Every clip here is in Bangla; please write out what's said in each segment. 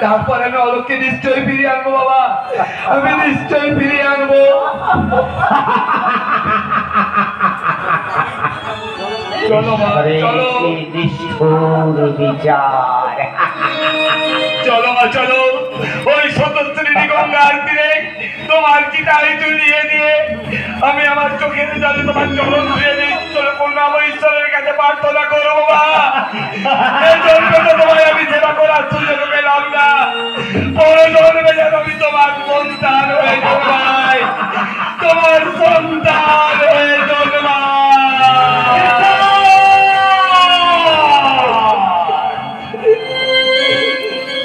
তারপর আমি অলোককে নিশ্চয়ই ফিরিয়ে আনবো বাবা, আমি নিশ্চয়ই ফিরিয়ে আনবো। চলো মা, চলো নিষ্ঠুর বিচার। চলো মা, চলো ওই স্বতন্ত্রী গঙ্গার তীরে তোমার চিতায় ঝুলিয়ে দিয়ে আমি আমার চোখের জলে তোমার চরণ ধুয়ে দিই। চলো করুণাম ঈশ্বরের কাছে প্রার্থনা করবো মা, এই জন্য তো তোমায় আমি সেবা করার সুযোগ পেলাম না। পরে জন্মে যেন আমি তোমার সন্তান হয়ে জন্মাই, তোমার সন্তান হয়ে জন্মাই।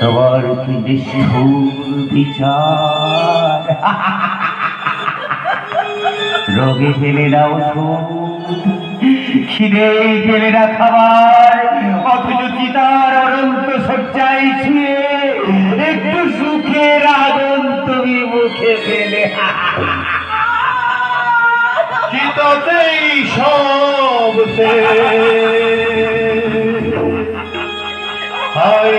তোমার কি নিষ্ঠুর বিচার। রোগে ফেলে দাও খিদে ফেলে না খাবার, অথচ চিতার অনন্ত শয্যায় শুয়ে একটু সুখের আগুন তুমি মুখে ফেলে। চিতাতেই সব হায়,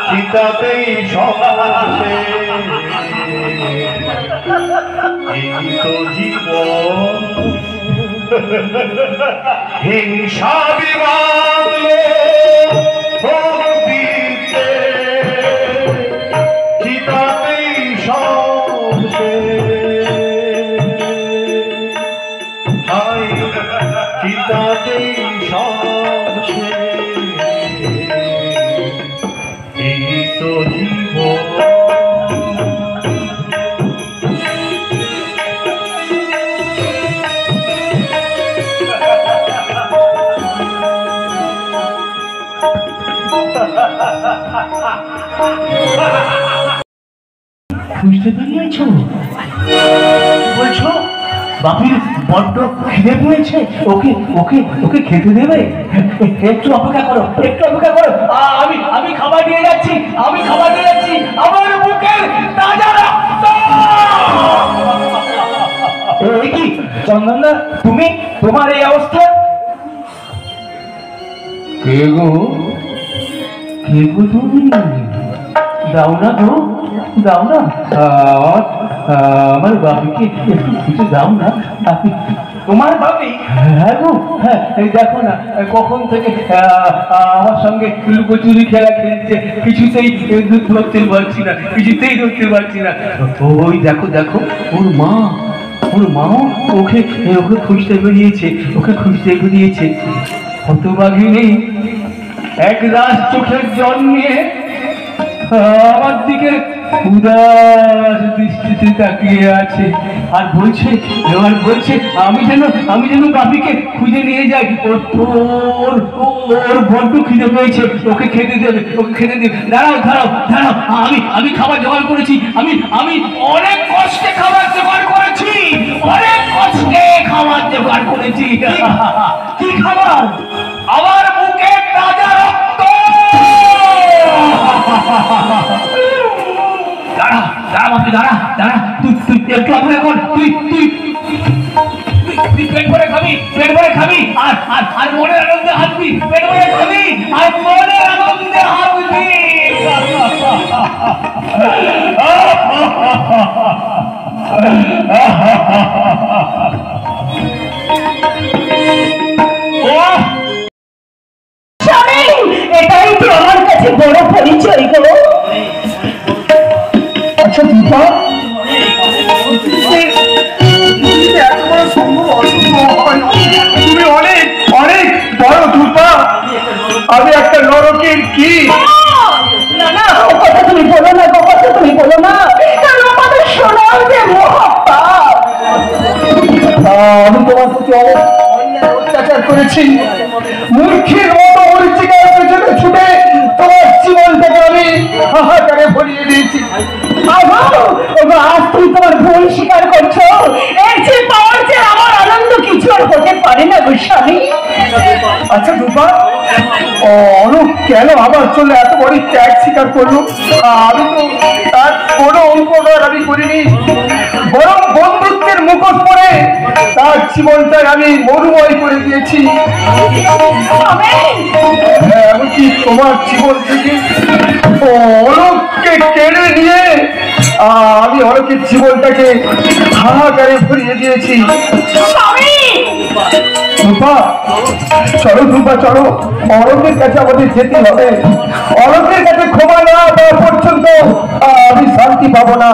চিতাতেই সব এই তো জীবন হিংসা বিবাদ দিতে, চিতাতেই সব হায়, চিতাতেই সব এই তো জীবন। বুঝতে পেরেছ? বলছো বাপির বড্ড খিদে পেয়েছে, ওকে ওকে ওকে খেতে দেবে? একটু অপেক্ষা করো, একটু অপেক্ষা করো। আমি খাবার দিয়ে যাচ্ছি, আমি খাবার দিয়ে যাচ্ছি। আমার বুকের তাজা রক্ত। কি চন্দনদা, তুমি তোমার এই অবস্থা? কে গো, কে গো তুমি? দাও না গো, দাও না, আমার বাপিকে একটু খুঁজে দাও না। তোমার বাপি? হ্যাঁ গো, হ্যাঁ, দেখো না কখন থেকে আমার সঙ্গে লুকোচুরি খেলা খেলছে, কিছুতেই ধরতে পারছি না, কিছুতেই ধরতে পারছি না। ওই দেখো দেখো, ওর মাও ওকে ওকে খুঁজতে বেরিয়েছে, ওকে খুঁজতে বেরিয়েছে। হতভাগিনী এক রাত চোখের জল নিয়ে আমার দিকে উদাস দৃষ্টিতে তাকিয়ে আছে আর বলছে আমি যেন বাপিকে খুঁজে নিয়ে যাই। ওর বড্ড খিদে পেয়েছে, ওকে খেতে দেবে, ওকে খেতে দেবে। দাঁড়াও দাঁড়াও দাঁড়াও, আমি খাবার জোগাড় করেছি, আমি অনেক কষ্টে খাবার জোগাড় করেছি, অনেক কষ্টে খাবার জোগাড় করেছি। কি খাবার? আমার বুকে তাজা রক্ত। দাঁড়া দাঁড়া বাপি, দাঁড়া দাঁড়া, তুই একটু অপেক্ষা কর। তুই পেট ভরে খাবি, পেট ভরে খাবি, আর মনের আনন্দে হাসবি। পেট ভরে খাবি আর মনের আনন্দে হাসবি। এটাই তো আমার কাছে বড় পরিচয় গো। আচ্ছা দীপা, তুমি অনেক অনেক বড় দীপা। আমি একটা নরকের কি? না না, ও কথা তুমি বলো না, ও কথা তুমি বলো না, কারণ আমাদের শোনাও যে মহাপাপ। আমি তোমার প্রতি অন্যায় অত্যাচার করেছি। মূর্খের মতো মরিচিকার পেছনে ছুটে তোমার জীবনটাকে আমি হাহাকারে ভরিয়ে দিয়েছি। আজ তুমি তোমার ভুল স্বীকার করছো। এর যে পাওয়ার যে আমার আনন্দ কিছু আর হতে পারে না গোস্বামী। আচ্ছা রূপা, কেন আমার জন্য এত বড় ত্যাগ স্বীকার করলো? আমি তো তার কোনো উপকার আমি করিনি, বরং বন্ধুত্বের মুখোশ পরে তার জীবনটাই আমি মরুময় করে দিয়েছি। এমনকি তোমার জীবন থেকে অলোককে কেড়ে নিয়ে আমি অলোকের জীবনটাকে হাহাকারে ভরিয়ে দিয়েছি। রূপা, চলো রূপা, চলো, অলোকের কাছে আমাদের যেতে হবে। অলোকের কাছে ক্ষমা না দেওয়া পর্যন্ত আমি শান্তি পাবো না।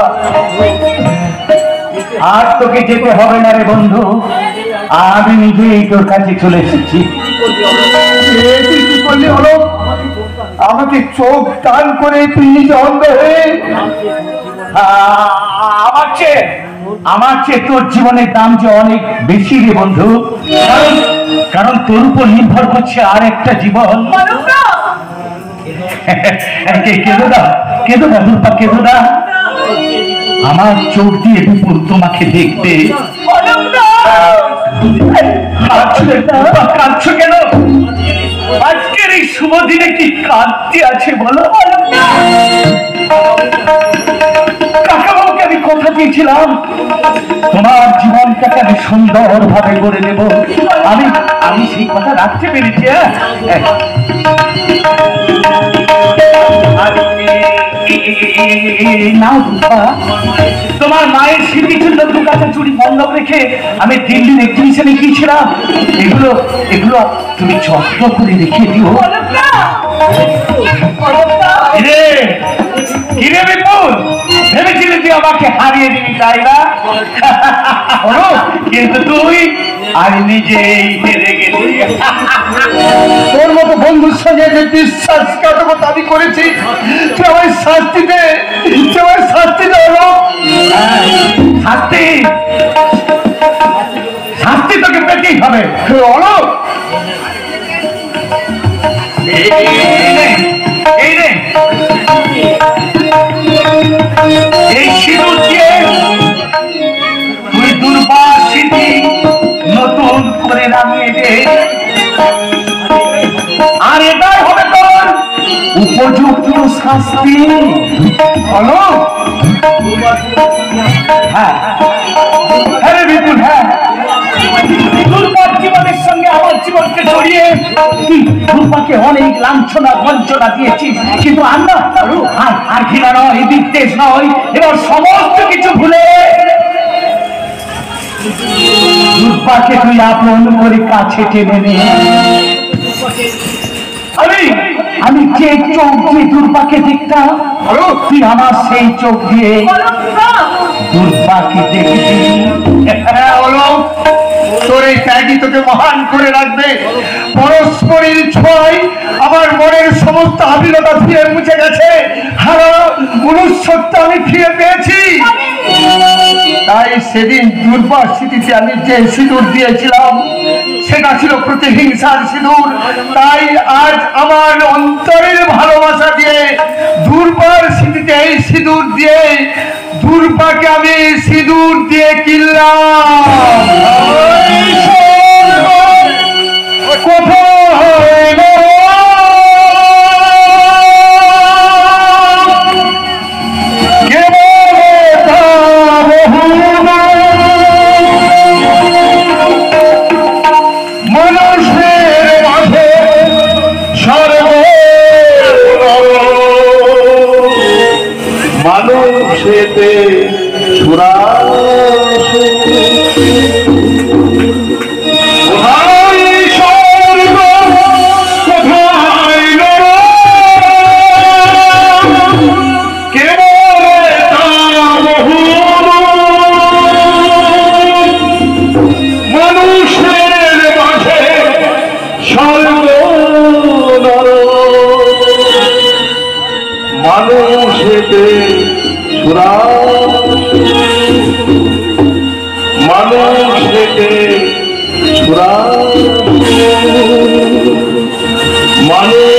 আর তোকে যেতে হবে না রে বন্ধু, আমি নিজেই তোর কাছে চলে এসেছি। কি করলি অলোক? আমাকে চোখ টান করে তুই নিজে অন্ধ হয়ে আমার চেয়ে তোর জীবনের দাম যে অনেক বেশি রে বন্ধু, কারণ তোর উপর নির্ভর করছে আর একটা জীবন। কেঁদো না, কেঁদো না দুর্পা, কেঁদো না। আমার চোখ দিয়ে দুপুর তোমাকে দেখতে। কাঁদছো কেন? আজকের এই শুভ দিনে কি কাঁদতে আছে বলো? কাকাবাবুকে আমি কথা দিয়েছিলাম তোমার জীবনটাকে আমি সুন্দর ভাবে গড়ে দেব। আমি সেই কথা রাখতে পেরেছি। নাও রূপা, তোমার মায়ের স্মৃতিচিহ্ন দু কাছে চুরি বন্ধক রেখে আমি দিল্লির এক্সিবিশনে গিয়েছিলাম। এগুলো তুমি যত্ন করে রেখে দিও। কিরে বিপুল, ভেবেছিলি তুই আমাকে হারিয়ে দিবি তাই না? কিন্তু তুই আর নিজেই হেরে গেলি। তোর মতো বন্ধুর সঙ্গে যে বিশ্বাসঘাতকতা আমি করেছি, তুই আমার শাস্তি দে, তুই আমার শাস্তি দে। শাস্তি শাস্তি তোকে পেতেই হবে। অলোক, এই সিঁদুর দিয়ে তুই দুর্বার স্মৃতি নতুন করে নামিয়ে দে, আর এটাই হবে তোর উপযুক্ত শাস্তি। অলোক, হ্যাঁ হ্যাঁ বিপুল, হ্যাঁ, দুর্বার জীবনের সঙ্গে আমার জীবনকে জড়িয়ে তুই দুর্বাকে অনেক লাঞ্ছনা বঞ্চনা দিয়েছিস, কিন্তু আমরা আর ঘৃণা নয়, বিদ্বেষ নয়, এবার সমস্ত কিছু ভুলে দুর্বাকে তুই আপন করে কাছে টেনে নে। আমি যে চোখ দিয়ে দুর্বাকে দেখতাম, তুই আমার সেই চোখ দিয়ে দুর্বাকে দেখবি। তোর এই ত্যাগই তোকে মহান করে রাখবে। পরস্পরের ছোঁয়ায় আমার মনের সমস্ত আবিলতা ফিরে মুছে গেছে, হারানো মনুষ্যত্ব আমি ফিরে পেয়েছি। তাই সেদিন দুর্বার স্মৃতিতে আমি যে সিঁদুর দিয়েছিলাম, সেটা ছিল প্রতিহিংসার সিঁদুর। তাই আজ আমার অন্তরের ভালোবাসা দিয়ে দুর্বার স্মৃতিতে এই সিঁদুর দিয়ে দুর্বাকে আমি সিঁদুর দিয়ে কিনলাম। মানুষেতে ছুরা মানুষেতে ছুরা মানুষেতে ছুরা মানুষ